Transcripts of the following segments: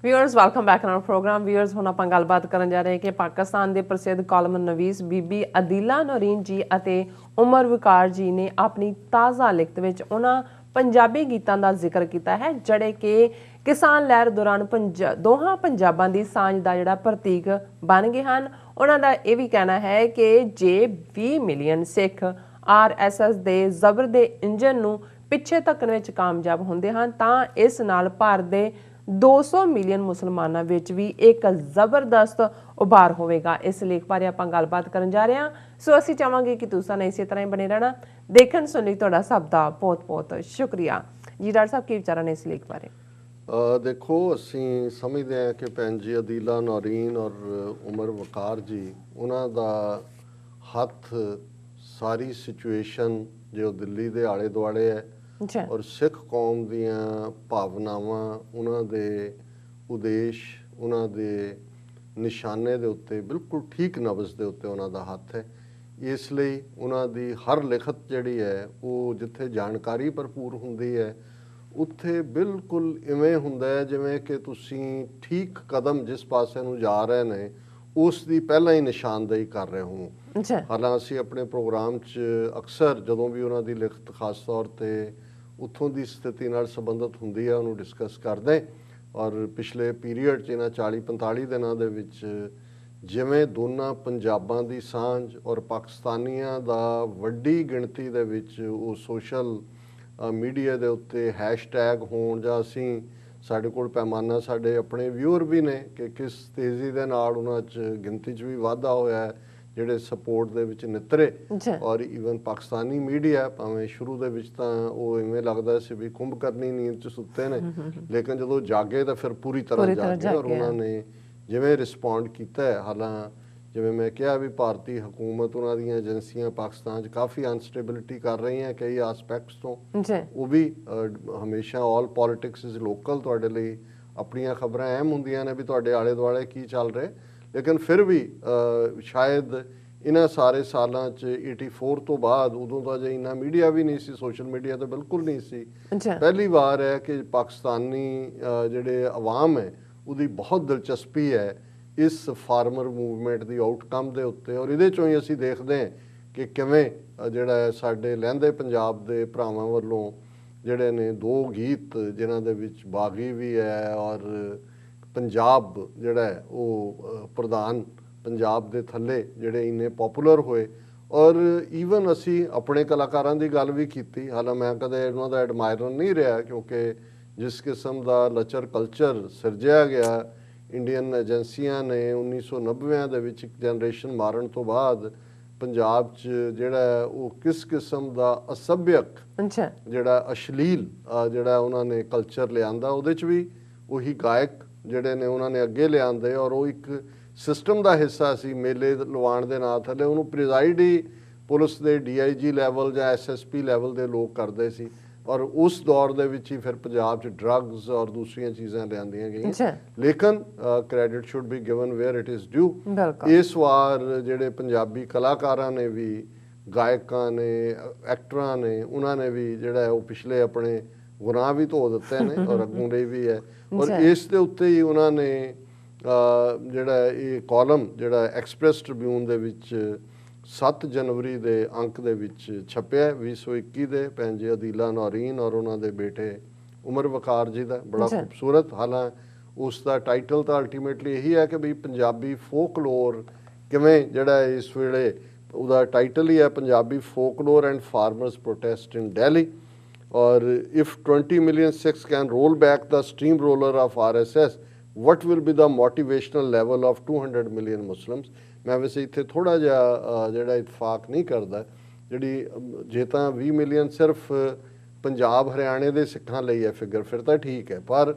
Viewers welcome back our programme. Viewers हुण आपां गलबात करन जा रहे हैं कि पाकिस्तान के प्रसिद्ध कॉलम नवीस बीबी अदीला नौरीन जी अते उमर वकार जी ने अपनी ताज़ा लिखत विच उन्हां पंजाबी गीतां दा जिक्र किया है ਜਿਹੜੇ कि किसान लहर दौरान दोहां पंजाबां दी सांझ दा जिहड़ा प्रतीक बन गए हैं। उन्हां दा इह भी कहना है कि जे 20 मिलियन सिख RSS दे ਜ਼ਬਰ ਦੇ ਇੰਜਨ ਨੂੰ ਪਿੱਛੇ ਧੱਕਣ ਵਿੱਚ ਕਾਮਯਾਬ ਹੁੰਦੇ ਹਨ ਤਾਂ ਇਸ ਨਾਲ ਭਾਰਤ ਦੇ 200 ਮਿਲੀਅਨ ਮੁਸਲਮਾਨਾਂ ਵਿੱਚ ਵੀ ਇੱਕ ਜ਼ਬਰਦਸਤ ਉਭਾਰ ਹੋਵੇਗਾ। ਇਸ ਲੇਖ ਬਾਰੇ ਆਪਾਂ ਗੱਲਬਾਤ ਕਰਨ ਜਾ ਰਹੇ ਹਾਂ, ਸੋ ਅਸੀਂ ਚਾਹਾਂਗੇ ਕਿ ਤੁਸੀਂ ਇਸੇ ਤਰ੍ਹਾਂ ਹੀ ਬਣੇ ਰਹਿਣਾ। ਦੇਖਣ ਸੁਣਨ ਲਈ ਤੁਹਾਡਾ ਸਭ ਦਾ ਬਹੁਤ-ਬਹੁਤ ਸ਼ੁਕਰੀਆ ਜੀ। ਡਾਕਟਰ ਸਾਹਿਬ ਕੀ ਵਿਚਾਰਾਂ ਨੇ ਇਸ ਲੇਖ ਬਾਰੇ? देखो ਅਸੀਂ ਸਮਝਦੇ ਹਾਂ ਕਿ ਭੈਣ ਜੀ ਅਦੀਲਾ ਨੌਰੀਨ ਔਰ ਉਮਰ ਵਕਾਰ ਜੀ ਉਹਨਾਂ ਦਾ ਹੱਥ ਸਾਰੀ ਸਿਚੁਏਸ਼ਨ ਜੋ ਦਿੱਲੀ ਦੇ ਆਲੇ ਦੁਆਲੇ ਹੈ ਔਰ ਸਿੱਖ ਕੌਮ ਦੀਆਂ ਭਾਵਨਾਵਾਂ, ਉਹਨਾਂ ਦੇ ਉਦੇਸ਼, ਉਹਨਾਂ ਦੇ ਨਿਸ਼ਾਨੇ ਦੇ ਉੱਤੇ ਬਿਲਕੁਲ ਠੀਕ ਨਬਜ਼ ਦੇ ਉੱਤੇ ਉਹਨਾਂ ਦਾ ਹੱਥ ਹੈ। ਇਸ ਲਈ ਉਹਨਾਂ ਦੀ ਹਰ ਲਿਖਤ ਜਿਹੜੀ ਹੈ ਉਹ ਜਿੱਥੇ ਜਾਣਕਾਰੀ ਭਰਪੂਰ ਹੁੰਦੀ ਹੈ ਉੱਥੇ ਬਿਲਕੁਲ ਇਵੇਂ ਹੁੰਦਾ ਹੈ ਜਿਵੇਂ ਕਿ ਤੁਸੀਂ ਠੀਕ ਕਦਮ ਜਿਸ ਪਾਸੇ ਨੂੰ ਜਾ ਰਹੇ ਨੇ ਉਸ ਦੀ ਪਹਿਲਾਂ ਹੀ ਨਿਸ਼ਾਨਦੇਹੀ ਕਰ ਰਹੇ ਹੋ। ਹਾਲਾਂਕਿ ਅਸੀਂ ਆਪਣੇ ਪ੍ਰੋਗਰਾਮ 'ਚ ਅਕਸਰ ਜਦੋਂ ਵੀ ਉਹਨਾਂ ਦੀ ਲਿਖਤ ਖਾਸ ਤੌਰ 'ਤੇ ਉੱਥੋਂ ਦੀ ਸਥਿਤੀ ਨਾਲ ਸੰਬੰਧਿਤ ਹੁੰਦੀ ਹੈ ਉਹਨੂੰ ਡਿਸਕਸ ਕਰਦੇ ਔਰ ਪਿਛਲੇ ਪੀਰੀਅਡ 'ਚ ਇਹਨਾਂ 40-45 ਦਿਨਾਂ ਦੇ ਵਿੱਚ ਜਿਵੇਂ ਦੋਨਾਂ ਪੰਜਾਬਾਂ ਦੀ ਸਾਂਝ ਔਰ ਪਾਕਿਸਤਾਨੀਆਂ ਦਾ ਵੱਡੀ ਗਿਣਤੀ ਦੇ ਵਿੱਚ ਉਹ ਸੋਸ਼ਲ ਮੀਡੀਆ ਦੇ ਉੱਤੇ ਹੈਸ਼ਟੈਗ ਹੋਣ ਜਾਂ ਅਸੀਂ ਸਾਡੇ ਕੋਲ ਪੈਮਾਨਾ ਸਾਡੇ ਆਪਣੇ ਵਿਊਅਰ ਵੀ ਨੇ ਕਿ ਕਿਸ ਤੇਜ਼ੀ ਦੇ ਨਾਲ ਉਹਨਾਂ 'ਚ ਗਿਣਤੀ 'ਚ ਵੀ ਵਾਧਾ ਹੋਇਆ ਹੈ ਜਿਹੜੇ ਸਪੋਰਟ ਦੇ ਵਿੱਚ ਨਿੱਤਰੇ ਔਰ ਈਵਨ ਪਾਕਿਸਤਾਨੀ ਮੀਡੀਆ ਭਾਵੇਂ ਸ਼ੁਰੂ ਦੇ ਵਿੱਚ ਤਾਂ ਉਹ ਇਵੇਂ ਲੱਗਦਾ ਸੀ ਵੀ ਕੁੰਭਕਰਨੀ ਨੀਂਦ 'ਚ ਸੁੱਤੇ ਨੇ ਲੇਕਿਨ ਜਦੋਂ ਜਾਗੇ ਤਾਂ ਫਿਰ ਪੂਰੀ ਤਰ੍ਹਾਂ ਜਾਗੇ ਔਰ ਉਹਨਾਂ ਨੇ ਜਿਵੇਂ ਰਿਸਪੌਂਡ ਕੀਤਾ ਹੈ। ਹਾਲਾਂਕਿ ਜਿਵੇਂ ਮੈਂ ਕਿਹਾ ਵੀ ਭਾਰਤੀ ਹਕੂਮਤ ਉਹਨਾਂ ਦੀਆਂ ਏਜੰਸੀਆਂ ਪਾਕਿਸਤਾਨ 'ਚ ਕਾਫੀ ਅਨਸਟੇਬਿਲਿਟੀ ਕਰ ਰਹੀਆਂ ਕਈ ਆਸਪੈਕਟਸ ਤੋਂ, ਉਹ ਵੀ ਹਮੇਸ਼ਾ ਆਲ ਪੋਲੀਟਿਕਸ ਇਜ਼ ਲੋਕਲ, ਤੁਹਾਡੇ ਲਈ ਆਪਣੀਆਂ ਖਬਰਾਂ ਅਹਿਮ ਹੁੰਦੀਆਂ ਨੇ ਵੀ ਤੁਹਾਡੇ ਆਲੇ ਦੁਆਲੇ ਕੀ ਚੱਲ ਰਿਹਾ, ਲੇਕਿਨ ਫਿਰ ਵੀ ਸ਼ਾਇਦ ਇਹਨਾਂ ਸਾਰੇ ਸਾਲਾਂ 'ਚ 84 ਤੋਂ ਬਾਅਦ ਉਦੋਂ ਤਾਂ ਜੇ ਇੰਨਾ ਮੀਡੀਆ ਵੀ ਨਹੀਂ ਸੀ, ਸੋਸ਼ਲ ਮੀਡੀਆ ਤਾਂ ਬਿਲਕੁਲ ਨਹੀਂ ਸੀ, ਪਹਿਲੀ ਵਾਰ ਹੈ ਕਿ ਪਾਕਿਸਤਾਨੀ ਜਿਹੜੇ ਅਵਾਮ ਹੈ ਉਹਦੀ ਬਹੁਤ ਦਿਲਚਸਪੀ ਹੈ ਇਸ ਫਾਰਮਰ ਮੂਵਮੈਂਟ ਦੀ ਆਊਟਕਮ ਦੇ ਉੱਤੇ ਔਰ ਇਹਦੇ 'ਚੋਂ ਹੀ ਅਸੀਂ ਦੇਖਦੇ ਹਾਂ ਕਿ ਕਿਵੇਂ ਜਿਹੜਾ ਸਾਡੇ ਲਹਿੰਦੇ ਪੰਜਾਬ ਦੇ ਭਰਾਵਾਂ ਵੱਲੋਂ ਜਿਹੜੇ ਨੇ ਦੋ ਗੀਤ ਜਿਨ੍ਹਾਂ ਦੇ ਵਿੱਚ ਬਾਗੀ ਵੀ ਹੈ ਔਰ ਪੰਜਾਬ ਜਿਹੜਾ ਹੈ ਉਹ ਪ੍ਰਧਾਨ ਪੰਜਾਬ ਦੇ ਥੱਲੇ ਜਿਹੜੇ ਇੰਨੇ ਪੋਪੂਲਰ ਹੋਏ ਔਰ ਈਵਨ ਅਸੀਂ ਆਪਣੇ ਕਲਾਕਾਰਾਂ ਦੀ ਗੱਲ ਵੀ ਕੀਤੀ। ਹਾਲਾਂਕਿ ਮੈਂ ਕਦੇ ਉਹਨਾਂ ਦਾ ਐਡਮਾਇਰਰ ਨਹੀਂ ਰਿਹਾ ਕਿਉਂਕਿ ਜਿਸ ਕਿਸਮ ਦਾ ਲਚਰ ਕਲਚਰ ਸਿਰਜਿਆ ਗਿਆ ਇੰਡੀਅਨ ਏਜੰਸੀਆਂ ਨੇ 1990 ਦੇ ਵਿੱਚ ਇੱਕ ਜਨਰੇਸ਼ਨ ਮਾਰਨ ਤੋਂ ਬਾਅਦ ਪੰਜਾਬ 'ਚ ਜਿਹੜਾ ਉਹ ਕਿਸ ਕਿਸਮ ਦਾ ਅਸਭਿਅਕ ਜਿਹੜਾ ਅਸ਼ਲੀਲ ਜਿਹੜਾ ਉਹਨਾਂ ਨੇ ਕਲਚਰ ਲਿਆਂਦਾ ਉਹਦੇ 'ਚ ਵੀ ਉਹੀ ਗਾਇਕ ਜਿਹੜੇ ਨੇ ਉਹਨਾਂ ਨੇ ਅੱਗੇ ਲਿਆਂਦੇ ਔਰ ਉਹ ਇੱਕ ਸਿਸਟਮ ਦਾ ਹਿੱਸਾ ਸੀ। ਮੇਲੇ ਲਵਾਉਣ ਦੇ ਨਾਂ ਥੱਲੇ ਉਹਨੂੰ ਪ੍ਰਿਜ਼ਾਈਡ ਹੀ ਪੁਲਿਸ ਦੇ DIG ਲੈਵਲ ਜਾਂ SSP ਲੈਵਲ ਦੇ ਲੋਕ ਕਰਦੇ ਸੀ ਔਰ ਉਸ ਦੌਰ ਦੇ ਵਿੱਚ ਹੀ ਫਿਰ ਪੰਜਾਬ 'ਚ ਡਰੱਗਸ ਔਰ ਦੂਸਰੀਆਂ ਚੀਜ਼ਾਂ ਲਿਆਂਦੀਆਂ ਗਈਆਂ, ਲੇਕਿਨ credit should be given where it is due. ਇਸ ਵਾਰ ਜਿਹੜੇ ਪੰਜਾਬੀ ਕਲਾਕਾਰਾਂ ਨੇ ਵੀ, ਗਾਇਕਾਂ ਨੇ, ਐਕਟਰਾਂ ਨੇ, ਉਹਨਾਂ ਨੇ ਵੀ ਜਿਹੜਾ ਉਹ ਪਿਛਲੇ ਆਪਣੇ ਗੁਨਾਹ ਵੀ ਧੋ ਦਿੱਤੇ ਨੇ ਔਰ ਅੱਗੋਂ ਲਈ ਵੀ ਹੈ ਔਰ ਇਸ ਦੇ ਉੱਤੇ ਹੀ ਉਹਨਾਂ ਨੇ ਜਿਹੜਾ ਇਹ ਕਾਲਮ ਜਿਹੜਾ ਐਕਸਪ੍ਰੈਸ ਟ੍ਰਿਬਿਊਨ ਦੇ ਵਿੱਚ 7 ਜਨਵਰੀ ਦੇ ਅੰਕ ਦੇ ਵਿੱਚ ਛਪਿਆ 2021 ਦੇ ਭੈਣ ਜੀ ਅਦੀਲਾ ਨੌਰੀਨ ਔਰ ਉਹਨਾਂ ਦੇ ਬੇਟੇ ਉਮਰ ਵਕਾਰ ਜੀ ਦਾ, ਬੜਾ ਖੂਬਸੂਰਤ। ਹਾਲਾਂਕਿ ਉਸ ਦਾ ਟਾਈਟਲ ਤਾਂ ਅਲਟੀਮੇਟਲੀ ਇਹੀ ਹੈ ਕਿ ਵੀ ਪੰਜਾਬੀ ਫੋਕਲੋਰ ਕਿਵੇਂ ਜਿਹੜਾ ਇਸ ਵੇਲੇ ਉਹਦਾ ਟਾਈਟਲ ਹੀ ਹੈ Punjabi folklore and farmers protest in Delhi ਔਰ if 20 million Sikhs can roll back the steamroller of RSS what will be the motivational level of 200 million Muslims। ਮੈਂ ਵੈਸੇ ਇੱਥੇ ਥੋੜ੍ਹਾ ਜਿਹਾ ਜਿਹੜਾ ਇਤਫਾਕ ਨਹੀਂ ਕਰਦਾ, ਜਿਹੜੀ ਜੇ ਤਾਂ 20 ਮਿਲੀਅਨ ਸਿਰਫ ਪੰਜਾਬ ਹਰਿਆਣੇ ਦੇ ਸਿੱਖਾਂ ਲਈ ਹੈ ਫਿਗਰ ਫਿਰ ਤਾਂ ਠੀਕ ਹੈ, ਪਰ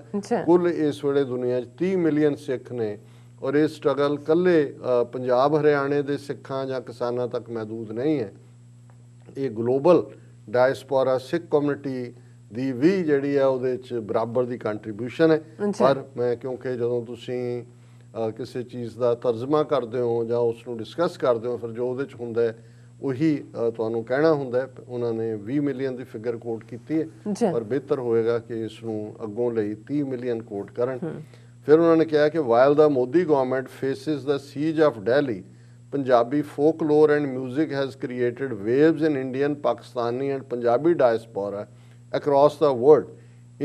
ਕੁੱਲ ਇਸ ਵੇਲੇ ਦੁਨੀਆ 'ਚ 30 ਮਿਲੀਅਨ ਸਿੱਖ ਨੇ ਔਰ ਇਹ ਸਟਰਗਲ ਇਕੱਲੇ ਪੰਜਾਬ ਹਰਿਆਣੇ ਦੇ ਸਿੱਖਾਂ ਜਾਂ ਕਿਸਾਨਾਂ ਤੱਕ ਮਹਿਦੂਦ ਨਹੀਂ ਹੈ, ਇਹ ਗਲੋਬਲ ਡਾਇਸਪੋਰਾ ਸਿੱਖ ਕਮਿਊਨਿਟੀ ਦੀ ਵੀ ਜਿਹੜੀ ਹੈ ਉਹਦੇ 'ਚ ਬਰਾਬਰ ਦੀ ਕੰਟਰੀਬਿਊਸ਼ਨ ਹੈ। ਪਰ ਮੈਂ ਕਿਉਂਕਿ ਜਦੋਂ ਤੁਸੀਂ ਕਿਸੇ ਚੀਜ਼ ਦਾ ਤਰਜਮਾ ਕਰਦੇ ਹੋ ਜਾਂ ਉਸ ਨੂੰ ਡਿਸਕਸ ਕਰਦੇ ਹੋ ਫਿਰ ਜੋ ਉਹਦੇ 'ਚ ਹੁੰਦਾ ਹੈ ਉਹੀ ਤੁਹਾਨੂੰ ਕਹਿਣਾ ਹੁੰਦਾ ਹੈ। ਉਹਨਾਂ ਨੇ 20 ਮਿਲੀਅਨ ਦੀ ਫਿਗਰ ਕੋਟ ਕੀਤੀ ਹੈ ਪਰ ਬਿਹਤਰ ਹੋਏਗਾ ਕਿ ਇਸ ਨੂੰ ਅੱਗੋਂ ਲਈ 30 ਮਿਲੀਅਨ ਕੋਟ ਕਰਨ। ਫਿਰ ਉਹਨਾਂ ਨੇ ਕਿਹਾ ਕਿ while the Modi government faces the siege of Delhi, Punjabi folklore and music has created waves in Indian, Pakistani and Punjabi diaspora across the world.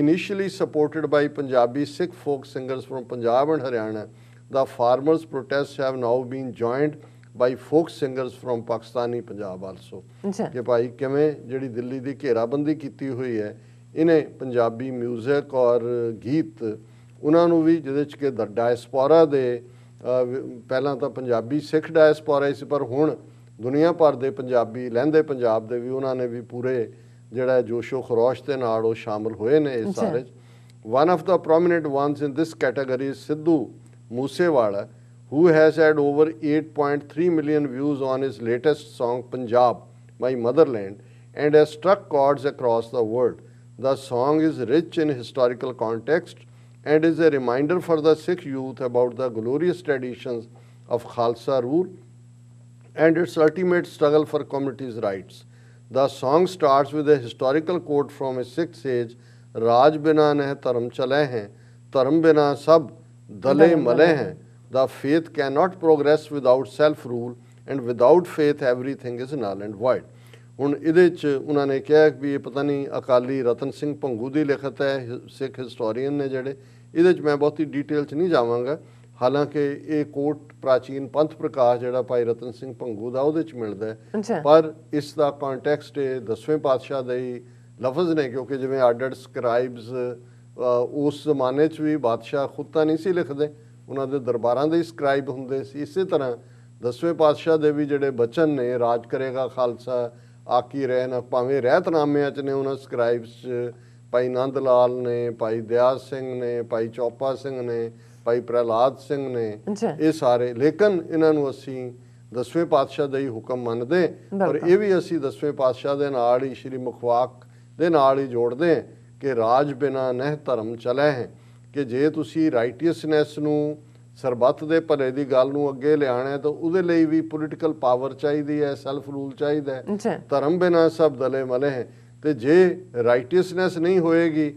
Initially supported by Punjabi Sikh folk singers from Punjab and Haryana, the farmers' protests have now been joined by folk singers from Pakistani Punjab also. ਅੱਛਾ ਕਿ ਭਾਈ ਕਿਵੇਂ ਜਿਹੜੀ ਦਿੱਲੀ ਦੀ ਘੇਰਾਬੰਦੀ ਕੀਤੀ ਹੋਈ ਹੈ, ਇਹਨੇ Punjabi music ਔਰ ਗੀਤ ਉਹਨਾਂ ਨੂੰ ਵੀ, ਜਿਹਦੇ 'ਚ ਕਿ ਡਾਇਸਪੋਰਾ ਦੇ ਪਹਿਲਾਂ ਤਾਂ ਪੰਜਾਬੀ ਸਿੱਖ ਡਾਇਸਪੋਰਾ ਸੀ, ਪਰ ਹੁਣ ਦੁਨੀਆ ਭਰ ਦੇ ਪੰਜਾਬੀ ਲਹਿੰਦੇ ਪੰਜਾਬ ਦੇ ਵੀ ਉਹਨਾਂ ਨੇ ਵੀ ਪੂਰੇ ਜਿਹੜਾ ਜੋਸ਼ੋ ਖਰੋਸ਼ ਦੇ ਨਾਲ ਉਹ ਸ਼ਾਮਲ ਹੋਏ ਨੇ ਇਸ ਸਾਰੇ 'ਚ। One of the prominent ones in this category Sidhu Moosewala, who has had over 8.3 million views on his latest song Punjab, My Motherland, and has struck chords across the world. The song is rich in historical context and is a reminder for the Sikh youth about the glorious traditions of Khalsa rule and its ultimate struggle for communities' rights. The song starts with a historical quote from a Sikh sage, Raj bina neh dharam chale hain, dharam bina sab dale male hain. The faith cannot progress without self-rule and without faith everything is null and void. ਹੁਣ ਇਹਦੇ 'ਚ ਉਹਨਾਂ ਨੇ ਕਿਹਾ ਵੀ ਇਹ ਪਤਾ ਨਹੀਂ ਅਕਾਲੀ ਰਤਨ ਸਿੰਘ ਭੰਗੂ ਦੀ ਲਿਖਤ ਹੈ, ਸਿੱਖ ਹਿਸਟੋਰੀਅਨ ਨੇ ਜਿਹੜੇ, ਇਹਦੇ 'ਚ ਮੈਂ ਬਹੁਤੀ ਡਿਟੇਲ 'ਚ ਨਹੀਂ ਜਾਵਾਂਗਾ। ਹਾਲਾਂਕਿ ਇਹ ਕੋਟ ਪ੍ਰਾਚੀਨ ਪੰਥ ਪ੍ਰਕਾਸ਼ ਜਿਹੜਾ ਭਾਈ ਰਤਨ ਸਿੰਘ ਭੰਗੂ ਦਾ ਉਹਦੇ 'ਚ ਮਿਲਦਾ ਹੈ, ਪਰ ਇਸ ਦਾ ਕੰਟੈਕਸਟ ਇਹ 10ਵੇਂ ਪਾਤਸ਼ਾਹ ਦੇ ਹੀ ਲਫ਼ਜ਼ ਨੇ, ਕਿਉਂਕਿ ਜਿਵੇਂ ਅੱਡ-ਅੱਡ ਸਕ੍ਰਾਈਬਸ ਉਸ ਜ਼ਮਾਨੇ 'ਚ ਵੀ ਬਾਦਸ਼ਾਹ ਖੁਦ ਤਾਂ ਨਹੀਂ ਸੀ ਲਿਖਦੇ, ਉਹਨਾਂ ਦੇ ਦਰਬਾਰਾਂ ਦੇ ਸਕ੍ਰਾਈਬ ਹੁੰਦੇ ਸੀ। ਇਸੇ ਤਰ੍ਹਾਂ 10ਵੇਂ ਪਾਤਸ਼ਾਹ ਦੇ ਵੀ ਜਿਹੜੇ ਬਚਨ ਨੇ, ਰਾਜ ਕਰੇਗਾ ਖਾਲਸਾ ਆਕੀ ਰਹਿਣ, ਭਾਵੇਂ ਰਹਿਤਨਾਮਿਆਂ 'ਚ ਨੇ ਉਹਨਾਂ ਸਕ੍ਰਾਈਬਸ 'ਚ ਭਾਈ ਨੰਦ ਲਾਲ ਨੇ, ਭਾਈ ਦਿਆਲ ਸਿੰਘ ਨੇ, ਭਾਈ ਚੌਪਾ ਸਿੰਘ ਨੇ, ਭਾਈ ਪ੍ਰਹਿਲਾਦ ਸਿੰਘ ਨੇ, ਇਹ ਸਾਰੇ। ਲੇਕਿਨ ਇਹਨਾਂ ਨੂੰ ਅਸੀਂ 10ਵੇਂ ਪਾਤਸ਼ਾਹ ਦਾ ਹੀ ਹੁਕਮ ਮੰਨਦੇ, ਔਰ ਇਹ ਵੀ ਅਸੀਂ 10ਵੇਂ ਪਾਤਸ਼ਾਹ ਦੇ ਨਾਲ ਹੀ, ਸ਼੍ਰੀ ਮੁਖਵਾਕ ਦੇ ਨਾਲ ਹੀ ਜੋੜਦੇ ਕਿ ਰਾਜ ਬਿਨਾ ਨਹਿ ਧਰਮ ਚਲੇ ਹੈ, ਕਿ ਜੇ ਤੁਸੀਂ ਰਾਈਟੀਅਸਨੈਸ ਨੂੰ, ਸਰਬੱਤ ਦੇ ਭਲੇ ਦੀ ਗੱਲ ਨੂੰ ਅੱਗੇ ਲਿਆਉਣਾ ਤਾਂ ਉਹਦੇ ਲਈ ਵੀ ਪੋਲੀਟੀਕਲ ਪਾਵਰ ਚਾਹੀਦੀ ਹੈ, ਸੈਲਫ ਰੂਲ ਚਾਹੀਦਾ ਹੈ। ਧਰਮ ਬਿਨਾ ਸਭ ਦਲੇ ਮਲੇ ਹੈ, ਤੇ ਜੇ ਰਾਈਟੀਅਸਨੈਸ ਨਹੀਂ ਹੋਏਗੀ,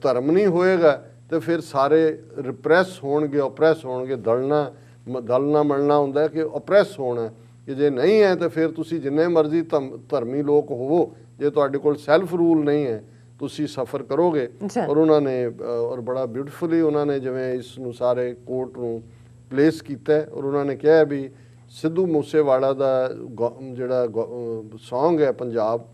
ਧਰਮ ਨਹੀਂ ਹੋਏਗਾ, ਤੇ ਫਿਰ ਸਾਰੇ ਰਿਪਰੈਸ ਹੋਣਗੇ, ਓਪਰੈਸ ਹੋਣਗੇ। ਦਲਣਾ ਮਲਣਾ ਹੁੰਦਾ ਕਿ ਓਪਰੈਸ ਹੋਣਾ, ਕਿ ਜੇ ਨਹੀਂ ਹੈ ਤਾਂ ਫਿਰ ਤੁਸੀਂ ਜਿੰਨੇ ਮਰਜ਼ੀ ਧਰਮੀ ਲੋਕ ਹੋਵੋ, ਜੇ ਤੁਹਾਡੇ ਕੋਲ ਸੈਲਫ ਰੂਲ ਨਹੀਂ ਹੈ ਤੁਸੀਂ ਸਫਰ ਕਰੋਗੇ। ਔਰ ਉਹਨਾਂ ਨੇ ਔਰ ਬੜਾ ਬਿਊਟੀਫੁਲੀ ਉਹਨਾਂ ਨੇ ਜਿਵੇਂ ਇਸ ਨੂੰ ਸਾਰੇ ਕੋਟ ਨੂੰ ਪਲੇਸ ਕੀਤਾ, ਔਰ ਉਹਨਾਂ ਨੇ ਕਿਹਾ ਵੀ ਸਿੱਧੂ ਮੂਸੇਵਾਲਾ ਦਾ ਜਿਹੜਾ ਸੌਂਗ ਹੈ ਪੰਜਾਬ,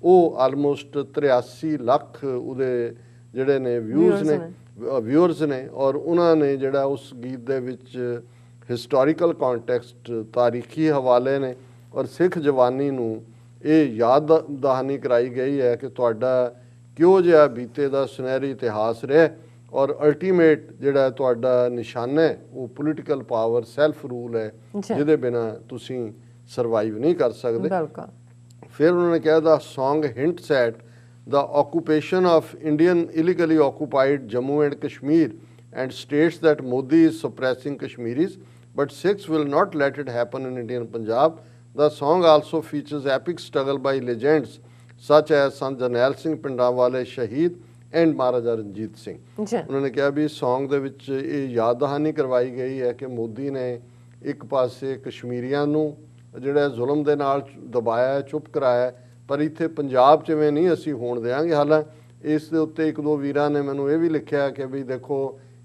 ਉਹ ਆਲਮੋਸਟ 83 ਲੱਖ ਉਹਦੇ ਜਿਹੜੇ ਨੇ ਵਿਊਅਰਸ ਨੇ, ਔਰ ਉਹਨਾਂ ਨੇ ਜਿਹੜਾ ਉਸ ਗੀਤ ਦੇ ਵਿੱਚ ਹਿਸਟੋਰੀਕਲ ਕੰਟੈਕਸਟ, ਤਾਰੀਖੀ ਹਵਾਲੇ ਨੇ, ਔਰ ਸਿੱਖ ਜਵਾਨੀ ਨੂੰ ਇਹ ਯਾਦ ਦਹਾਨੀ ਕਰਾਈ ਗਈ ਹੈ ਕਿ ਤੁਹਾਡਾ ਕਿਉਂ ਜਿਹਾ ਬੀਤੇ ਦਾ ਸੁਨਹਿਰੀ ਇਤਿਹਾਸ ਰਿਹਾ, ਔਰ ਅਲਟੀਮੇਟ ਜਿਹੜਾ ਤੁਹਾਡਾ ਨਿਸ਼ਾਨਾ ਹੈ ਉਹ ਪੋਲੀਟੀਕਲ ਪਾਵਰ, ਸੈਲਫ ਰੂਲ ਹੈ, ਜਿਹਦੇ ਬਿਨਾ ਤੁਸੀਂ ਸਰਵਾਈਵ ਨਹੀਂ ਕਰ ਸਕਦੇ। ਫਿਰ ਉਹਨਾਂ ਨੇ ਕਿਹਾ the song hints at the occupation of Indian illegally occupied Jammu and Kashmir and states that Modi is suppressing Kashmiris, but Sikhs will not let it happen in Indian Punjab. The song also features epic struggle by legends such as Sant Jarnail Singh Pindrawale Shaheed and Maharaja Ranjit Singh. ਉਹਨਾਂ ਨੇ ਕਿਹਾ ਵੀ song ਦੇ ਵਿੱਚ ਇਹ ਯਾਦ ਦਹਾਨੀ ਕਰਵਾਈ ਗਈ ਹੈ ਕਿ ਮੋਦੀ ਨੇ ਇੱਕ ਪਾਸੇ ਕਸ਼ਮੀਰੀਆਂ ਨੂੰ ਜਿਹੜਾ ਜ਼ੁਲਮ ਦੇ ਨਾਲ ਦਬਾਇਆ, ਚੁੱਪ ਕਰਾਇਆ, ਪਰ ਇੱਥੇ ਪੰਜਾਬ 'ਚ ਐਵੇਂ ਨਹੀਂ ਅਸੀਂ ਹੋਣ ਦਿਆਂਗੇ। ਹਾਲਾਂਕਿ ਇਸ ਦੇ ਉੱਤੇ ਇੱਕ ਦੋ ਵੀਰਾਂ ਨੇ ਮੈਨੂੰ ਇਹ ਵੀ ਲਿਖਿਆ ਕਿ ਵੀ ਦੇਖੋ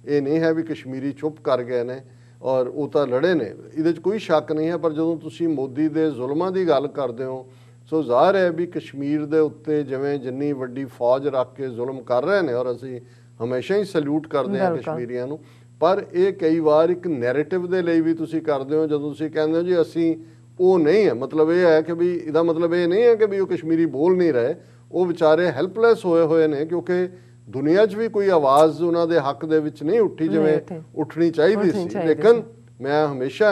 ਇਹ ਨਹੀਂ ਹੈ ਵੀ ਕਸ਼ਮੀਰੀ ਚੁੱਪ ਕਰ ਗਏ ਨੇ, ਔਰ ਉਹ ਤਾਂ ਲੜੇ ਨੇ, ਇਹਦੇ 'ਚ ਕੋਈ ਸ਼ੱਕ ਨਹੀਂ ਹੈ। ਪਰ ਜਦੋਂ ਤੁਸੀਂ ਮੋਦੀ ਦੇ ਜ਼ੁਲਮਾਂ ਦੀ ਗੱਲ ਕਰਦੇ ਹੋ, ਸੋ ਜ਼ਾਹਰ ਹੈ ਵੀ ਕਸ਼ਮੀਰ ਦੇ ਉੱਤੇ ਜਿਵੇਂ ਜਿੰਨੀ ਵੱਡੀ ਫੌਜ ਰੱਖ ਕੇ ਜ਼ੁਲਮ ਕਰ ਰਹੇ ਨੇ, ਔਰ ਅਸੀਂ ਹਮੇਸ਼ਾ ਹੀ ਸੈਲੂਟ ਕਰਦੇ ਹਾਂ ਕਸ਼ਮੀਰੀਆਂ ਨੂੰ, ਪਰ ਇਹ ਕਈ ਵਾਰ ਇੱਕ ਨੈਰੇਟਿਵ ਦੇ ਲਈ ਵੀ ਤੁਸੀਂ ਕਰਦੇ ਹੋ। ਜਦੋਂ ਤੁਸੀਂ ਕਹਿੰਦੇ ਹੋ ਜੀ ਅਸੀਂ ਉਹ ਨਹੀਂ ਹੈ, ਮਤਲਬ ਇਹ ਹੈ ਕਿ ਵੀ ਇਹਦਾ ਮਤਲਬ ਇਹ ਨਹੀਂ ਹੈ ਕਿ ਵੀ ਉਹ ਕਸ਼ਮੀਰੀ ਬੋਲ ਨਹੀਂ ਰਹੇ, ਉਹ ਵਿਚਾਰੇ ਹੈਲਪਲੈਸ ਹੋਏ ਨੇ, ਕਿਉਂਕਿ ਦੁਨੀਆ 'ਚ ਵੀ ਕੋਈ ਆਵਾਜ਼ ਉਹਨਾਂ ਦੇ ਹੱਕ ਦੇ ਵਿੱਚ ਨਹੀਂ ਉੱਠੀ ਜਿਵੇਂ ਉੱਠਣੀ ਚਾਹੀਦੀ ਸੀ। ਲੇਕਿਨ ਮੈਂ ਹਮੇਸ਼ਾ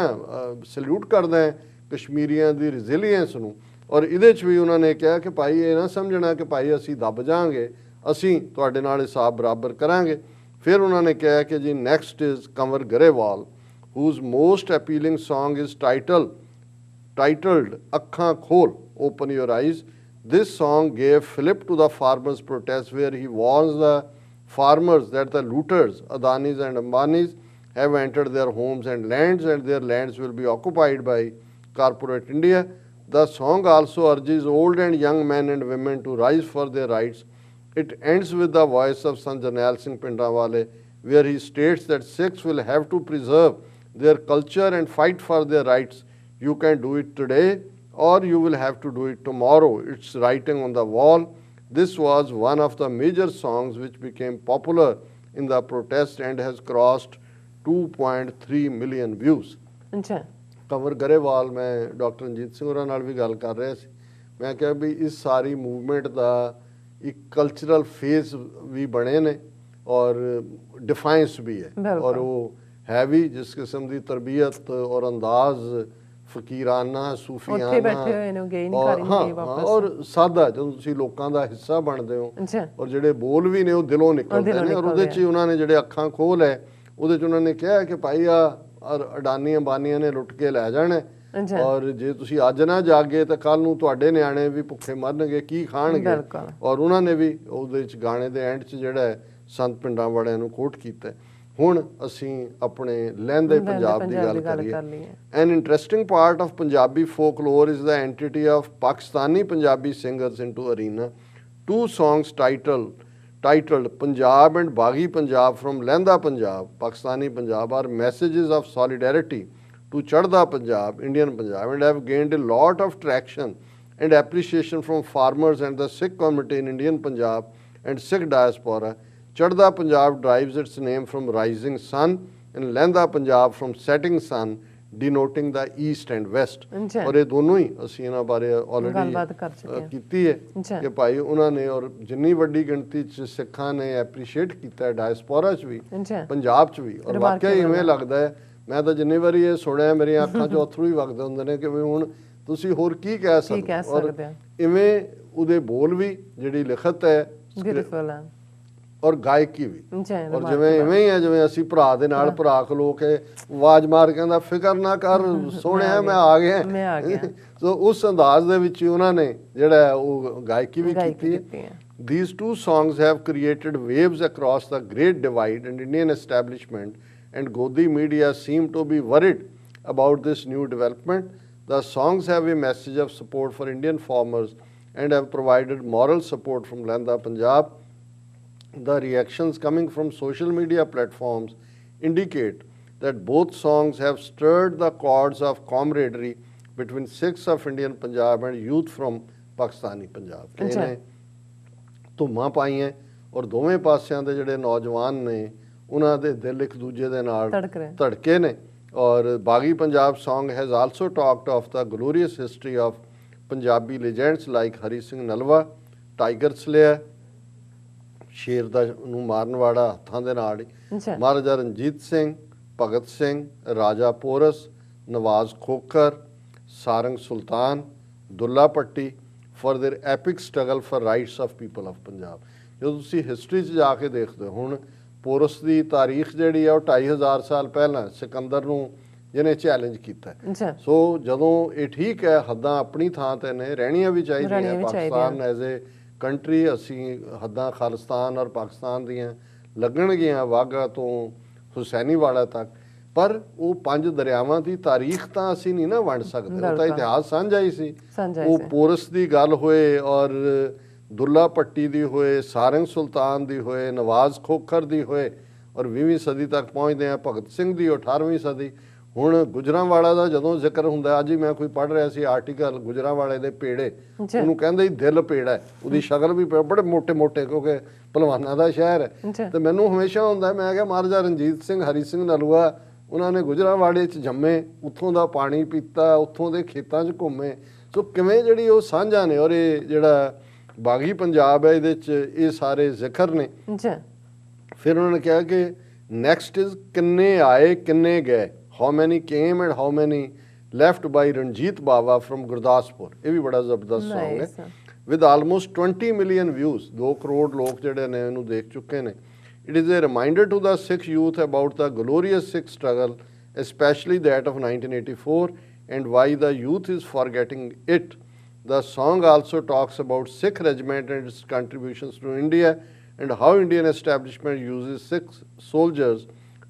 ਸੈਲੂਟ ਕਰਦਾ ਕਸ਼ਮੀਰੀਆਂ ਦੀ ਰੈਜ਼ੀਲੀਅੰਸ ਨੂੰ, ਔਰ ਇਹਦੇ 'ਚ ਵੀ ਉਹਨਾਂ ਨੇ ਕਿਹਾ ਕਿ ਭਾਈ ਇਹ ਨਾ ਸਮਝਣਾ ਕਿ ਭਾਈ ਅਸੀਂ ਦੱਬ ਜਾਵਾਂਗੇ, ਅਸੀਂ ਤੁਹਾਡੇ ਨਾਲ ਹਿਸਾਬ ਬਰਾਬਰ ਕਰਾਂਗੇ। ਫਿਰ ਉਹਨਾਂ ਨੇ ਕਿਹਾ ਕਿ ਜੀ next is Kanwar Grewal whose most appealing song is titled Akkhan Khol, Open Your Eyes. This song gave fillip to the farmers' protest, where he warns the farmers that the looters, Adanis and Ambanis, have entered their homes and lands, and their lands will be occupied by corporate India. The song also urges old and young men and women to rise for their rights. It ends with the voice of Sant Jarnail Singh Pindrawale, where he states that Sikhs will have to preserve their culture and fight for their rights. You can do it today or you will have to do it tomorrow. It's writing on the wall. This was one of the major songs which became popular in the protest and has crossed 2.3 million views. ਅੱਛਾ ਕੰਵਰ ਗਰੇਵਾਲ ਮੈਂ doctor Ranjit Singh ਹੋਰਾਂ ਨਾਲ ਵੀ ਗੱਲ ਕਰ ਰਿਹਾ ਸੀ। ਮੈਂ ਕਿਹਾ ਵੀ ਇਸ ਸਾਰੀ ਮੂਵਮੈਂਟ ਦਾ ਇੱਕ ਕਲਚਰਲ ਫੇਸ ਵੀ ਬਣੇ ਨੇ ਔਰ ਡਿਫਾਈਂਸ ਵੀ ਹੈ ਔਰ ਉਹ ਹੈ ਵੀ ਜਿਸ ਕਿਸਮ ਦੀ ਤਰਬੀਅਤ ਔਰ ਅੰਦਾਜ਼ ਫਕੀਰਾਨਾ ਸੂਫੀਆਨਾ ਉੱਥੇ ਬੈਠੇ ਹੋਏ ਨੇ ਗਏ ਨਹੀਂ ਘਰ ਨਹੀਂ ਗਏ ਵਾਪਸ ਔਰ ਸਾਦਾ ਜਦੋਂ ਤੁਸੀਂ ਲੋਕਾਂ ਦਾ ਹਿੱਸਾ ਬਣਦੇ ਹੋ ਅੱਛਾ ਔਰ ਜਿਹੜੇ ਬੋਲ ਵੀ ਨੇ ਉਹ ਦਿਲੋਂ ਨਿਕਲਦੇ ਨੇ ਔਰ ਉਹਦੇ 'ਚ ਹੀ ਉਹਨਾਂ ਨੇ ਜਿਹੜੇ ਅੱਖਾਂ ਖੋਲ ਹੈ ਉਹਦੇ 'ਚ ਉਹਨਾਂ ਨੇ ਕਿਹਾ ਕਿ ਭਾਈ ਆ ਅਡਾਨੀ ਅੰਬਾਨੀਆਂ ਨੇ ਲੁੱਟ ਕੇ ਲੈ ਜਾਣਾ ਔਰ ਜੇ ਤੁਸੀਂ ਅੱਜ ਨਾ ਜਾਗੇ ਤਾਂ ਕੱਲ ਨੂੰ ਤੁਹਾਡੇ ਨਿਆਣੇ ਵੀ ਭੁੱਖੇ ਮਰਨਗੇ ਕੀ ਖਾਣਗੇ ਔਰ ਉਹਨਾਂ ਨੇ ਵੀ ਉਹਦੇ 'ਚ ਗਾਣੇ ਦੇ ਐਂਡ 'ਚ ਜਿਹੜਾ ਹੈ ਸੰਤ ਪਿੰਡਾਂ ਵਾਲਿਆਂ ਨੂੰ ਕੋਟ ਕੀਤਾ। ਹੁਣ ਅਸੀਂ ਆਪਣੇ ਲਹਿੰਦੇ ਪੰਜਾਬ ਦੀ ਗੱਲ ਕਰੀਏ। An interesting part of Punjabi folklore is the entity of Pakistani Punjabi singers into arena. Two songs titled Punjab and Baghi Punjab from Lehda Punjab, Pakistani Punjab, are messages of solidarity to Chadda Punjab, Indian Punjab, and have gained a lot of traction and appreciation from farmers and the Sikh community in Indian Punjab and Sikh diaspora. Chadda Punjab derives its name from rising sun and Lehda Punjab from setting sun, denoting the east and west. ਔਰ ਇਹ ਦੋਨੋਂ ਹੀ ਅਸੀਂ ਇਹਨਾਂ ਬਾਰੇ already ਕੀਤੀ ਹੈ ਕਿ ਭਾਈ ਉਹਨਾਂ ਨੇ ਔਰ ਜਿੰਨੀ ਵੱਡੀ ਗਿਣਤੀ 'ਚ ਸਿੱਖਾਂ ਨੇ ਐਪਰੀਸ਼ੀਏਟ ਕੀਤਾ ਡਾਇਸਪੋਰਾ 'ਚ ਵੀ ਪੰਜਾਬ 'ਚ ਵੀ ਔਰ ਵਾਕਿਆ ਇਵੇਂ ਲੱਗਦਾ ਹੈ ਮੈਂ ਤਾਂ ਜਿੰਨੀ ਵਾਰੀ ਇਹ ਸੁਣਿਆ ਮੇਰੀਆਂ ਅੱਖਾਂ 'ਚੋਂ ਅਥਰੂ ਹੀ ਵਗਦੇ ਹੁੰਦੇ ਨੇ ਕਿ ਵੀ ਹੁਣ ਤੁਸੀਂ ਹੋਰ ਕੀ ਕਹਿ ਸਕਦੇ ਔਰ ਇਵੇਂ ਉਹਦੇ ਬੋਲ ਵੀ ਜਿਹੜੀ ਲਿਖਤ ਹੈ ਔਰ ਗਾਇਕੀ ਵੀ ਔਰ ਜਿਵੇਂ ਇਵੇਂ ਹੀ ਹੈ ਜਿਵੇਂ ਅਸੀਂ ਭਰਾ ਦੇ ਨਾਲ ਭਰਾ ਖਲੋ ਕੇ ਆਵਾਜ਼ ਮਾਰ ਕਹਿੰਦਾ ਫਿਕਰ ਨਾ ਕਰ ਸੋਹਣਿਆ ਮੈਂ ਆ ਗਿਆ ਸੋ ਉਸ ਅੰਦਾਜ਼ ਦੇ ਵਿੱਚ ਉਹਨਾਂ ਨੇ ਜਿਹੜਾ ਉਹ ਗਾਇਕੀ ਵੀ ਕੀਤੀ ਹੈ। These two songs have created waves across the Great Divide and Indian establishment, and Godi media seem to be worried about this new development. The songs have a message of support for Indian farmers and have provided moral support from Lehda Punjab. The reactions coming from social media platforms indicate that both songs have stirred the chords of camaraderie between Sikhs of Indian Punjab and youth from Pakistani Punjab. ਇਹਨੇ ਧੁੰਮਾਂ ਪਾਈਆਂ ਔਰ ਦੋਵੇਂ ਪਾਸਿਆਂ ਦੇ ਜਿਹੜੇ ਨੌਜਵਾਨ ਨੇ ਉਹਨਾਂ ਦੇ ਦਿਲ ਇੱਕ ਦੂਜੇ ਦੇ ਨਾਲ ਧੜਕੇ ਨੇ ਔਰ ਬਾਗੀ Punjab song has also talked of the glorious history of Punjabi legends like Hari Singh Nalwa, Tiger Slayer, ਸ਼ੇਰ ਦਾ ਨੂੰ ਮਾਰਨ ਵਾਲਾ ਹੱਥਾਂ ਦੇ ਨਾਲ ਹੀ Maharaja Ranjit Singh, Bhagat Singh, Raja Porus, Nawaz Khokhar, Sarang Sultan, Dulla Patti for their epic struggle for rights of people of Punjab. ਜਦੋਂ ਤੁਸੀਂ ਹਿਸਟਰੀ 'ਚ ਜਾ ਕੇ ਦੇਖਦੇ ਹੁਣ ਪੋਰਸ ਦੀ ਤਾਰੀਖ ਜਿਹੜੀ ਆ ਉਹ 2500 ਸਾਲ ਪਹਿਲਾਂ ਸਿਕੰਦਰ ਨੂੰ ਜਿਹਨੇ ਚੈਲੰਜ ਕੀਤਾ। ਸੋ ਜਦੋਂ ਇਹ ਠੀਕ ਹੈ ਹੱਦਾਂ ਆਪਣੀ ਥਾਂ ਤੇ ਨੇ ਰਹਿਣੀਆਂ ਵੀ ਚਾਹੀਦੀਆਂ ਪਾਕਿਸਤਾਨ ਐਜ਼ ਏ ਕੰਟਰੀ ਅਸੀਂ ਹੱਦਾਂ ਖਾਲਿਸਤਾਨ ਔਰ ਪਾਕਿਸਤਾਨ ਦੀਆਂ ਲੱਗਣਗੀਆਂ ਵਾਹਗਾ ਤੋਂ ਹੁਸੈਨੀਵਾਲਾ ਤੱਕ ਪਰ ਉਹ ਪੰਜ ਦਰਿਆਵਾਂ ਦੀ ਤਾਰੀਖ ਤਾਂ ਅਸੀਂ ਨਹੀਂ ਨਾ ਵੰਡ ਸਕਦੇ ਉਹ ਤਾਂ ਇਤਿਹਾਸ ਸਾਂਝਾ ਹੀ ਸੀ। ਉਹ ਪੋਰਸ ਦੀ ਗੱਲ ਹੋਏ ਔਰ ਦੁੱਲਾ ਪੱਟੀ ਦੀ ਹੋਏ, ਸਾਰੰਗ ਸੁਲਤਾਨ ਦੀ ਹੋਏ, ਨਵਾਜ਼ ਖੋਖਰ ਦੀ ਹੋਏ ਔਰ 20ਵੀਂ ਸਦੀ ਤੱਕ ਪਹੁੰਚਦੇ ਆ ਭਗਤ ਸਿੰਘ ਦੀ 18ਵੀਂ ਸਦੀ। ਹੁਣ ਗੁਜਰਾਂਵਾਲਾ ਦਾ ਜਦੋਂ ਜ਼ਿਕਰ ਹੁੰਦਾ ਅੱਜ ਹੀ ਮੈਂ ਕੋਈ ਪੜ੍ਹ ਰਿਹਾ ਸੀ ਆਰਟੀਕਲ ਗੁਜਰਾਂਵਾਲੇ ਦੇ ਪੇੜੇ ਉਹਨੂੰ ਕਹਿੰਦੇ ਦਿਲ ਪੇੜਾ ਉਹਦੀ ਸ਼ਕਲ ਵੀ ਬੜੇ ਮੋਟੇ ਮੋਟੇ ਕਿਉਂਕਿ ਭਲਵਾਨਾਂ ਦਾ ਸ਼ਹਿਰ ਹੈ ਤੇ ਮੈਨੂੰ ਹਮੇਸ਼ਾ ਹੁੰਦਾ ਮੈਂ ਕਿਹਾ ਮਹਾਰਾਜਾ ਰਣਜੀਤ ਸਿੰਘ, ਹਰੀ ਸਿੰਘ ਨਲੂਆ ਉਹਨਾਂ ਨੇ ਗੁਜਰਾਂਵਾਲੇ 'ਚ ਜੰਮੇ ਉੱਥੋਂ ਦਾ ਪਾਣੀ ਪੀਤਾ ਉੱਥੋਂ ਦੇ ਖੇਤਾਂ 'ਚ ਘੁੰਮੇ। ਸੋ ਕਿਵੇਂ ਜਿਹੜੀ ਉਹ ਸਾਂਝਾਂ ਨੇ ਔਰ ਇਹ ਜਿਹੜਾ ਬਾਗੀ ਪੰਜਾਬ ਹੈ ਇਹਦੇ 'ਚ ਇਹ ਸਾਰੇ ਜ਼ਿਕਰ ਨੇ। ਫਿਰ ਉਹਨਾਂ ਨੇ ਕਿਹਾ ਕਿ ਨੈਕਸਟ ਇਜ਼ ਕਿੰਨੇ ਆਏ ਕਿੰਨੇ ਗਏ, how many came and how many left by Ranjit Bawa from Gurdaspur. ਇਹ ਵੀ ਬੜਾ ਜ਼ਬਰਦਸਤ ਸੌਂਗ ਹੈ with almost 20 million views 2 crore ਲੋਕ ਜਿਹੜੇ ਨੇ ਇਹਨੂੰ ਦੇਖ ਚੁੱਕੇ ਨੇ। It is a reminder to the Sikh youth about the glorious Sikh struggle, especially that of 1984, and why the youth is forgetting it. The song also talks about Sikh regiment and its contributions to India and how Indian establishment uses Sikh soldiers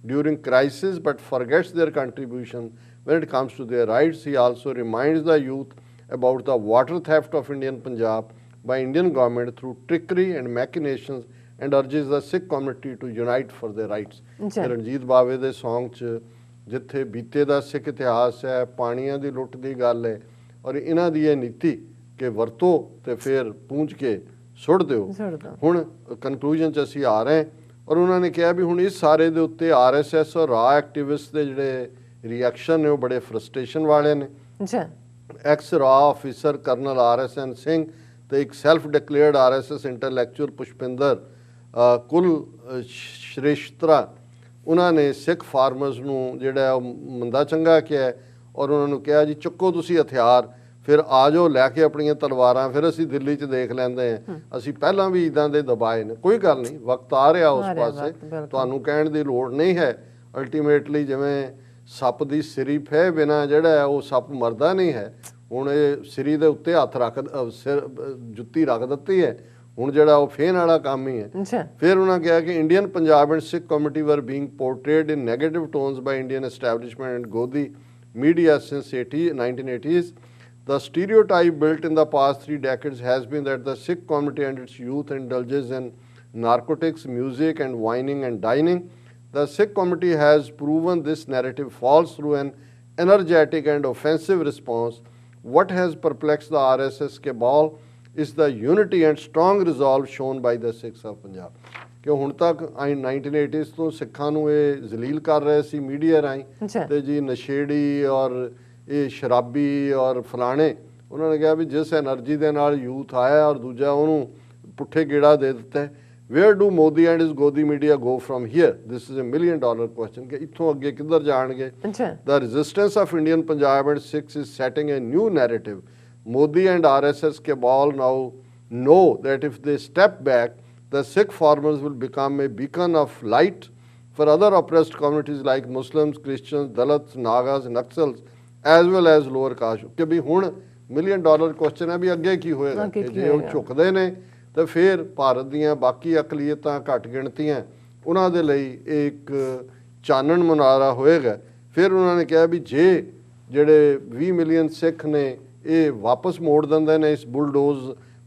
during crisis but forgets their contribution when it comes to their rights. He also reminds the youth about the water theft of Indian Punjab by Indian government through trickery and machinations and urges the Sikh community to unite for their rights. ਅੱਛਾ। ਰਣਜੀਤ ਬਾਵੇ ਦੇ Song 'ਚ ਜਿੱਥੇ ਬੀਤੇ ਦਾ ਸਿੱਖ ਇਤਿਹਾਸ ਹੈ, ਪਾਣੀਆਂ ਦੀ ਲੁੱਟ ਦੀ ਗੱਲ ਹੈ ਔਰ ਇਹਨਾਂ ਦੀ ਇਹ ਨੀਤੀ ਕਿ ਵਰਤੋ ਤੇ ਫਿਰ ਪੂੰਝ ਕੇ ਸੁੱਟ ਦਿਓ। ਹੁਣ ਕਨਕਲੂਜਨ 'ਚ ਅਸੀਂ ਆ ਰਹੇ ਔਰ ਉਹਨਾਂ ਨੇ ਕਿਹਾ ਵੀ ਹੁਣ ਇਸ ਸਾਰੇ ਦੇ ਉੱਤੇ RSS ਔਰ ਰਾ ਐਕਟਿਵਿਸਟ ਦੇ ਜਿਹੜੇ ਰਿਐਕਸ਼ਨ ਨੇ ਉਹ ਬੜੇ ਫਰਸਟ੍ਰੇਸ਼ਨ ਵਾਲੇ ਨੇ। ਅੱਛਾ। ਐਕਸ ਰਾ ਆਫਿਸਰ ਕਰਨਲ RSN ਸਿੰਘ ਤੇ ਇੱਕ self declared RSS intellectual Pushpinder ਕੁਲ ਸ਼੍ਰੇਸ਼ਤਰਾ ਉਹਨਾਂ ਨੇ ਸਿੱਖ ਫਾਰਮਰਸ ਨੂੰ ਜਿਹੜਾ ਉਹ ਮੰਦਾ ਚੰਗਾ ਕਿਹਾ ਔਰ ਉਹਨਾਂ ਨੂੰ ਕਿਹਾ ਜੀ ਚੁੱਕੋ ਤੁਸੀਂ ਹਥਿਆਰ ਫਿਰ ਆ ਜਾਓ ਲੈ ਕੇ ਆਪਣੀਆਂ ਤਲਵਾਰਾਂ ਫਿਰ ਅਸੀਂ ਦਿੱਲੀ 'ਚ ਦੇਖ ਲੈਂਦੇ ਹਾਂ ਅਸੀਂ ਪਹਿਲਾਂ ਵੀ ਇੱਦਾਂ ਦੇ ਦਬਾਏ ਨੇ। ਕੋਈ ਗੱਲ ਨਹੀਂ, ਵਕਤ ਆ ਰਿਹਾ ਉਸ ਪਾਸੇ, ਤੁਹਾਨੂੰ ਕਹਿਣ ਦੀ ਲੋੜ ਨਹੀਂ ਹੈ। ਅਲਟੀਮੇਟਲੀ ਜਿਵੇਂ ਸੱਪ ਦੀ ਸਿਰੀ ਫੇ ਬਿਨਾ ਜਿਹੜਾ ਹੈ ਉਹ ਸੱਪ ਮਰਦਾ ਨਹੀਂ ਹੈ। ਹੁਣ ਇਹ ਸਿਰੀ ਦੇ ਉੱਤੇ ਹੱਥ ਰੱਖ ਸਿਰ ਜੁੱਤੀ ਰੱਖ ਦਿੱਤੀ ਹੈ, ਹੁਣ ਜਿਹੜਾ ਉਹ ਫੇਨ ਵਾਲਾ ਕੰਮ ਹੀ ਹੈ। ਫਿਰ ਉਹਨਾਂ ਕਿਹਾ ਕਿ Indian Punjab and Sikh community were being portrayed in negative tones by Indian establishment and Godi media since 1980s. The stereotype built in the past 3 decades has been that the Sikh community and its youth indulges in narcotics, music and wining and dining. The Sikh community has proven this narrative false through an energetic and offensive response. What has perplexed the RSS cabal is the unity and strong resolve shown by the Sikhs of Punjab. ਕਿ ਹੁਣ ਤੱਕ 1980s ਤੋਂ ਸਿੱਖਾਂ ਨੂੰ ਇਹ ਜ਼ਲੀਲ ਕਰ ਰਹੇ ਸੀ media ਰਾਹੀਂ ਤੇ ਜੀ ਨਸ਼ੇੜੀ ਔਰ ਇਹ ਸ਼ਰਾਬੀ ਔਰ ਫਲਾਣੇ। ਉਹਨਾਂ ਨੇ ਕਿਹਾ ਵੀ ਜਿਸ ਐਨਰਜੀ ਦੇ ਨਾਲ ਯੂਥ ਆਇਆ ਔਰ ਦੂਜਾ ਉਹਨੂੰ ਪੁੱਠੇ ਗੇੜਾ ਦੇ ਦਿੱਤਾ। Where do Modi and his Godi media go from here? This is $1 million question ਕਿ ਇੱਥੋਂ ਅੱਗੇ ਕਿੱਧਰ ਜਾਣਗੇ। The resistance of Indian Punjab and Sikhs is setting a new narrative. Modi and RSS cabal now know that if they step back the Sikh farmers will become a beacon of light for other oppressed communities like Muslims, Christians, Dalits, Nagas, Naxals, as well as lower caste. ਕਿ ਵੀ ਹੁਣ $1 million question ਹੈ ਵੀ ਅੱਗੇ ਕੀ ਹੋਏਗਾ ਕਿ ਜੇ ਉਹ ਝੁਕਦੇ ਨੇ ਤਾਂ ਫਿਰ ਭਾਰਤ ਦੀਆਂ ਬਾਕੀ ਅਕਲੀਅਤਾਂ ਘੱਟ ਗਿਣਤੀਆਂ ਉਹਨਾਂ ਦੇ ਲਈ ਇੱਕ ਚਾਨਣ ਮੁਨਾਰਾ ਹੋਏਗਾ। ਫਿਰ ਉਹਨਾਂ ਨੇ ਕਿਹਾ ਵੀ ਜੇ ਜਿਹੜੇ 20 ਮਿਲੀਅਨ ਸਿੱਖ ਨੇ ਇਹ ਵਾਪਸ ਮੋੜ ਦਿੰਦੇ ਨੇ ਇਸ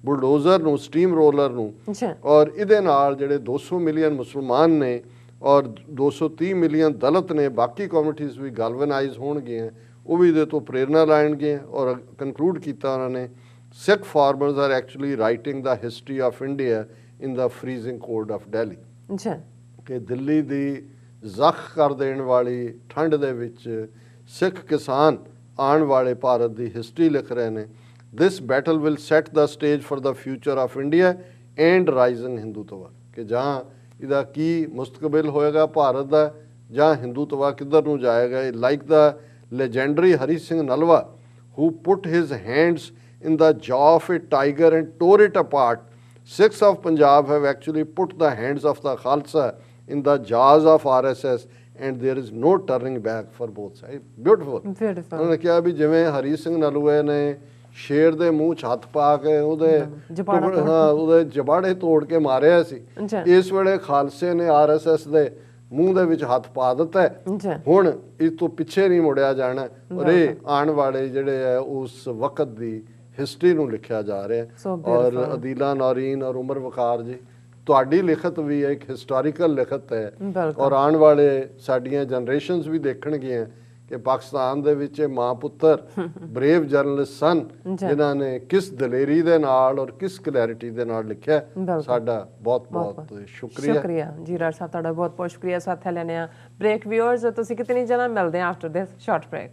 ਬੁਲਡੋਜ਼ਰ ਨੂੰ, ਸਟੀਮ ਰੋਲਰ ਨੂੰ ਔਰ ਇਹਦੇ ਨਾਲ ਜਿਹੜੇ 200 ਮਿਲੀਅਨ ਮੁਸਲਮਾਨ ਨੇ ਔਰ 230 ਮਿਲੀਅਨ ਦਲਿਤ ਨੇ ਬਾਕੀ ਕਮਿਊਨਿਟੀਜ਼ ਵੀ ਗੈਲਵਨਾਈਜ਼ ਹੋਣਗੀਆਂ, ਉਹ ਵੀ ਇਹਦੇ ਤੋਂ ਪ੍ਰੇਰਨਾ ਲੈਣਗੇ। ਔਰ ਕਨਕਲੂਡ ਕੀਤਾ ਉਹਨਾਂ ਨੇ Sikh farmers are actually writing the history of India in the freezing cold of Delhi. ਕਿ ਦਿੱਲੀ ਦੀ ਜ਼ਖ ਕਰ ਦੇਣ ਵਾਲੀ ਠੰਡ ਦੇ ਵਿੱਚ ਸਿੱਖ ਕਿਸਾਨ ਆਉਣ ਵਾਲੇ ਭਾਰਤ ਦੀ ਹਿਸਟਰੀ ਲਿਖ ਰਹੇ ਨੇ। This battle will set the stage for the future of India and rising Hindutva ਕਿ ਜਾਂ ਇਹਦਾ ਕੀ ਮੁਸਤਕਬਲ ਹੋਏਗਾ ਭਾਰਤ ਦਾ ਜਾਂ ਹਿੰਦੂਤਵਾ ਕਿੱਧਰ ਨੂੰ ਜਾਏਗਾ। Like the legendary Hari Singh Nalwa who put his hands in the jaw of a tiger and tore it apart. Sikhs of Punjab have actually put the hands of the Khalsa in the jaws of RSS and there is no turning back for both sides. Beautiful. ਉਹਨਾਂ ਨੇ ਕਿਹਾ ਵੀ ਜਿਵੇਂ ਹਰੀ ਸਿੰਘ ਨਲੂਏ ਨੇ ਸ਼ੇਰ ਦੇ ਮੂੰਹ 'ਚ ਹੱਥ ਪਾ ਕੇ ਉਹਦੇ ਜਬਾੜੇ ਤੋੜ ਕੇ ਮਾਰਿਆ ਸੀ, ਇਸ ਵੇਲੇ ਖਾਲਸੇ ਨੇ RSS ਦੇ ਮੂੰਹ ਦੇ ਵਿੱਚ ਹੱਥ ਪਾ ਦਿੱਤਾ। ਹੁਣ ਇਸ ਤੋਂ ਪਿੱਛੇ ਨਹੀਂ ਮੁੜਿਆ ਜਾਣਾ ਔਰ ਇਹ ਆਉਣ ਵਾਲੇ ਜਿਹੜੇ ਹੈ ਉਸ ਵਕਤ ਦੀ ਹਿਸਟਰੀ ਨੂੰ ਲਿਖਿਆ ਜਾ ਰਿਹਾ। ਔਰ ਅਦੀਲਾ ਨੌਰੀਨ ਔਰ ਉਮਰ ਵਕਾਰ ਜੀ ਤੁਹਾਡੀ ਲਿਖਤ ਵੀ ਇੱਕ ਹਿਸਟੋਰੀਕਲ ਲਿਖਤ ਹੈ ਔਰ ਆਉਣ ਵਾਲੇ ਸਾਡੀਆਂ ਜਨਰੇਸ਼ਨਸ ਵੀ ਦੇਖਣਗੀਆਂ ਕਿ ਪਾਕਿਸਤਾਨ ਦੇ ਵਿੱਚ ਮਾਂ ਪੁੱਤਰ ਬਰੇਵ ਜਰਨਲਿਸਟ ਸਨ ਜਿਨ੍ਹਾਂ ਨੇ ਕਿਸ ਦਲੇਰੀ ਦੇ ਨਾਲ ਔਰ ਕਿਸ ਕਲੈਰਿਟੀ ਦੇ ਨਾਲ ਲਿਖਿਆ। ਸਾਡਾ ਬਹੁਤ ਬਹੁਤ ਸ਼ੁਕਰੀਆ ਜੀ ਰਾਜ ਸਾਹਿਬ, ਤੁਹਾਡਾ ਬਹੁਤ ਬਹੁਤ ਸ਼ੁਕਰੀਆ। ਸਾਥ ਲੈਣੇ ਆ ਬ੍ਰੇਕ। ਵਿਊਅਰਸ ਤੁਸੀਂ ਕਿਤਨੀ ਜਨਾ ਮਿਲਦੇ ਆ ਆਫਟਰ ਦਿਸ ਸ਼ਾਰਟ ਬ੍ਰੇਕ।